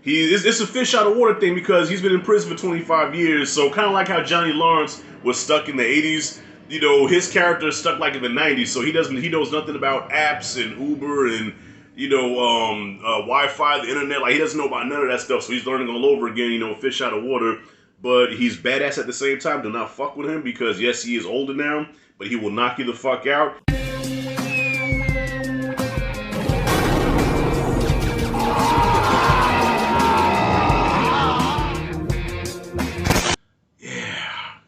It's a fish out of water thing because he's been in prison for 25 years. So kind of like how Johnny Lawrence was stuck in the 80s, you know, his character is stuck like in the 90s. So he knows nothing about apps and Uber and Wi-Fi, the internet. Like he doesn't know about none of that stuff. So he's learning all over again. You know, fish out of water. But he's badass at the same time. Do not fuck with him because yes, he is older now, but he will knock you the fuck out.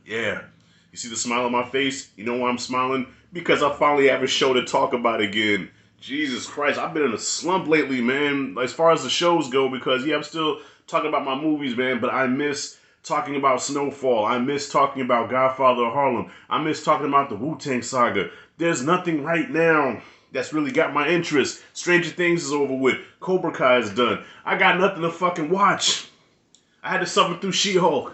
Yeah. You see the smile on my face? You know why I'm smiling? Because I finally have a show to talk about again. Jesus Christ, I've been in a slump lately, man, as far as the shows go, because, yeah, I'm still talking about my movies, man, but I miss talking about Snowfall. I miss talking about Godfather of Harlem. I miss talking about the Wu-Tang Saga. There's nothing right now that's really got my interest. Stranger Things is over with. Cobra Kai is done. I got nothing to fucking watch. I had to suffer through She-Hulk.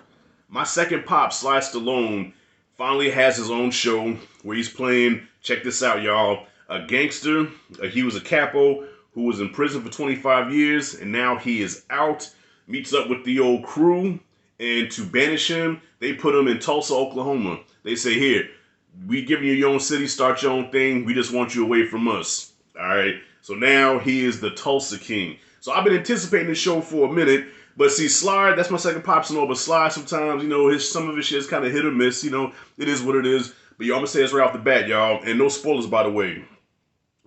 My second pop, Sly Stallone, finally has his own show where he's playing, check this out, y'all, a gangster. He was a capo who was in prison for 25 years, and now he is out, meets up with the old crew, and to banish him, they put him in Tulsa, Oklahoma. They say, here, we giving you your own city, start your own thing, we just want you away from us. All right, so now he is the Tulsa King. So I've been anticipating this show for a minute. But see, Sly, that's my second pops and all, but Sly sometimes, you know, some of his shit is kind of hit or miss, you know, it is what it is. But yo, I'm going to say this right off the bat, y'all, and no spoilers, by the way,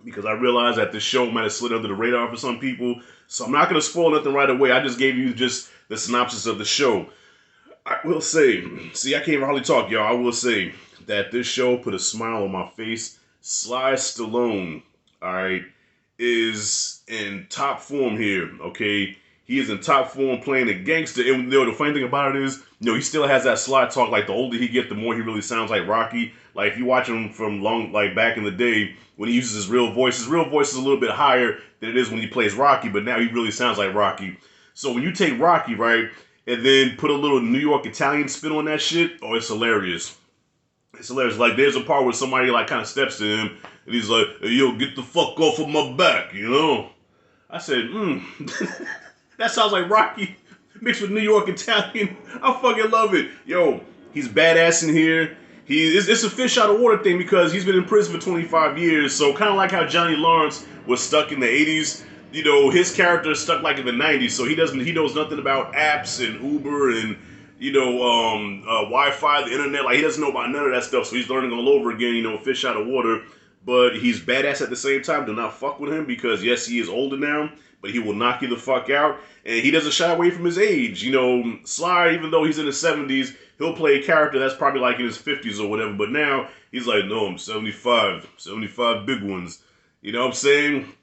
because I realize that this show might have slid under the radar for some people, so I'm not going to spoil nothing right away. I just gave you just the synopsis of the show. I will say, see, I can't even hardly talk, y'all. I will say that this show put a smile on my face. Sly Stallone, all right, is in top form here, okay? He is in top form playing a gangster. And you know, the funny thing about it is, you know, he still has that Sly talk. Like, the older he gets, the more he really sounds like Rocky. Like, if you watch him from back in the day, when he uses his real voice is a little bit higher than it is when he plays Rocky, but now he really sounds like Rocky. So when you take Rocky, right, and then put a little New York Italian spin on that shit, oh, it's hilarious. It's hilarious. Like, there's a part where somebody, like, kind of steps to him, and he's like, hey, yo, get the fuck off of my back, you know? I said, that sounds like Rocky mixed with New York Italian. I fucking love it. Yo, he's badass in here. It's a fish out of water thing because he's been in prison for 25 years. So kind of like how Johnny Lawrence was stuck in the 80s, you know, his character is stuck like in the 90s. So he knows nothing about apps and Uber and, you know, Wi-Fi, the internet. Like he doesn't know about none of that stuff. So he's learning all over again, you know, fish out of water. But he's badass at the same time. Do not fuck with him because, yes, he is older now, but he will knock you the fuck out. And he doesn't shy away from his age. You know, Sly, even though he's in his 70s, he'll play a character that's probably like in his 50s or whatever. But now, he's like, no, I'm 75 big ones. You know what I'm saying?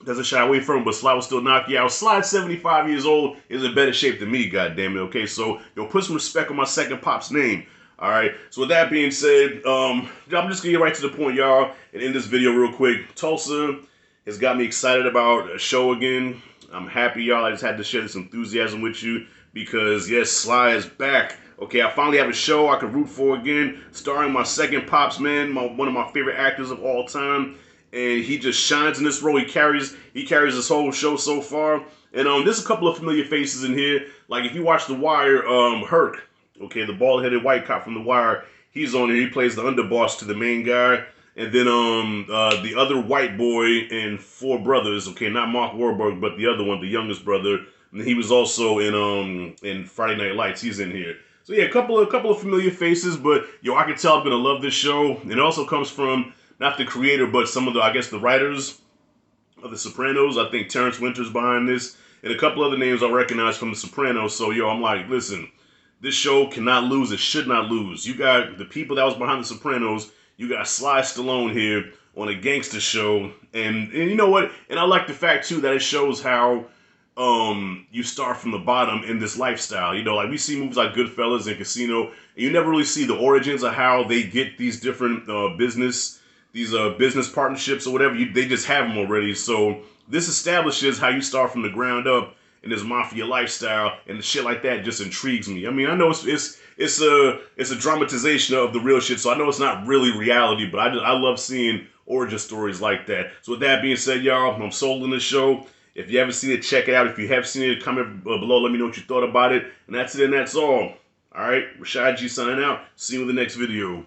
Doesn't shy away from him, but Sly will still knock you out. Sly, 75 years old, is in better shape than me, goddammit, okay? So, yo, put some respect on my second pop's name. Alright, so with that being said, I'm just gonna get right to the point, y'all, and end this video real quick. Tulsa has got me excited about a show again. I'm happy, y'all. I just had to share this enthusiasm with you because, yes, Sly is back. Okay, I finally have a show I can root for again, starring my second pops, man, one of my favorite actors of all time, and he just shines in this role. He carries this whole show so far, and there's a couple of familiar faces in here. Like if you watch The Wire, Herc. Okay, the bald-headed white cop from The Wire, he's on there. He plays the underboss to the main guy. And then the other white boy in Four Brothers, okay, not Mark Wahlberg, but the other one, the youngest brother. And he was also in Friday Night Lights. He's in here. So yeah, a couple of familiar faces, but yo, I can tell I'm gonna love this show. It also comes from not the creator, but some of the, I guess, the writers of The Sopranos. I think Terrence Winter's behind this, and a couple other names I recognize from The Sopranos. So yo, I'm like, listen. This show cannot lose. It should not lose. You got the people that was behind The Sopranos. You got Sly Stallone here on a gangster show. And you know what? And I like the fact, too, that it shows how you start from the bottom in this lifestyle. You know, like we see movies like Goodfellas and Casino. And you never really see the origins of how they get these different business partnerships or whatever. They just have them already. So this establishes how you start from the ground up in this mafia lifestyle, and the shit like that just intrigues me. I mean, I know it's a dramatization of the real shit, so I know it's not really reality, but I love seeing origin stories like that. So with that being said, y'all, I'm sold on this show. If you haven't seen it, check it out. If you have seen it, comment below. Let me know what you thought about it. And that's it, and that's all. All right, Rashad G signing out. See you in the next video.